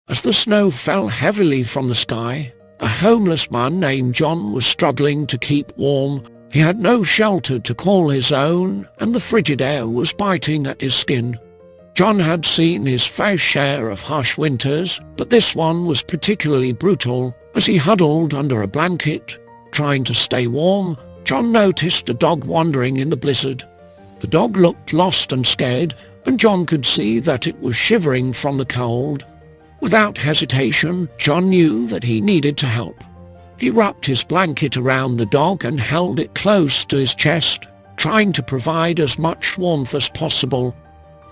As the snow fell heavily from the sky, a homeless man named John was struggling to keep warm. He had no shelter to call his own, and the frigid air was biting at his skin. John had seen his fair share of harsh winters, but this one was particularly brutal. As he huddled under a blanket, trying to stay warm, John noticed a dog wandering in the blizzard. The dog looked lost and scared, and John could see that it was shivering from the cold. Without hesitation, John knew that he needed to help. He wrapped his blanket around the dog and held it close to his chest, trying to provide as much warmth as possible.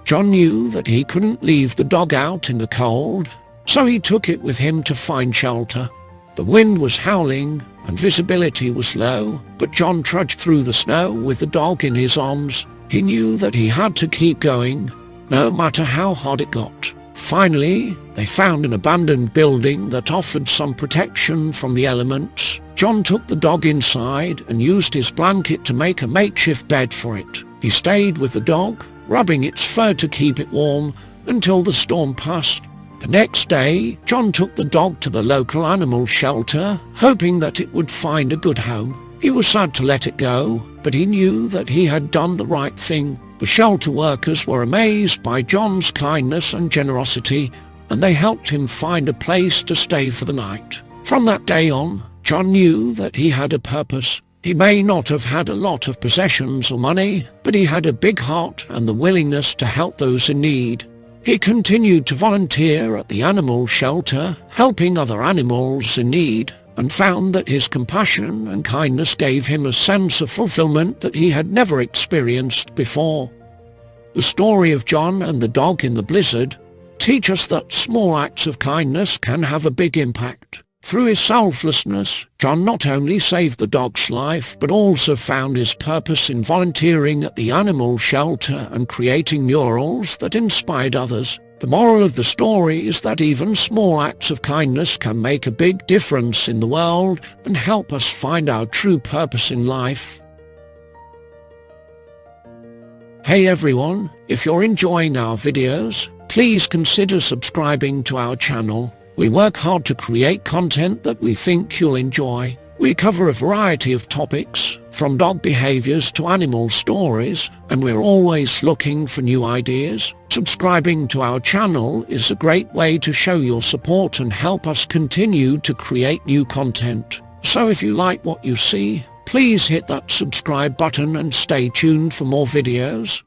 John knew that he couldn't leave the dog out in the cold, so he took it with him to find shelter. The wind was howling and visibility was low, but John trudged through the snow with the dog in his arms. He knew that he had to keep going, no matter how hard it got. Finally, they found an abandoned building that offered some protection from the elements. John took the dog inside and used his blanket to make a makeshift bed for it. He stayed with the dog, rubbing its fur to keep it warm, until the storm passed. The next day, John took the dog to the local animal shelter, hoping that it would find a good home. He was sad to let it go, but he knew that he had done the right thing. The shelter workers were amazed by John's kindness and generosity, and they helped him find a place to stay for the night. From that day on, John knew that he had a purpose. He may not have had a lot of possessions or money, but he had a big heart and the willingness to help those in need. He continued to volunteer at the animal shelter, helping other animals in need, and found that his compassion and kindness gave him a sense of fulfillment that he had never experienced before. The story of John and the dog in the blizzard teach us that small acts of kindness can have a big impact. Through his selflessness, John not only saved the dog's life, but also found his purpose in volunteering at the animal shelter and creating murals that inspired others. The moral of the story is that even small acts of kindness can make a big difference in the world and help us find our true purpose in life. Hey everyone, if you're enjoying our videos, please consider subscribing to our channel. We work hard to create content that we think you'll enjoy. We cover a variety of topics, from dog behaviors to animal stories, and we're always looking for new ideas. Subscribing to our channel is a great way to show your support and help us continue to create new content. So if you like what you see, please hit that subscribe button and stay tuned for more videos.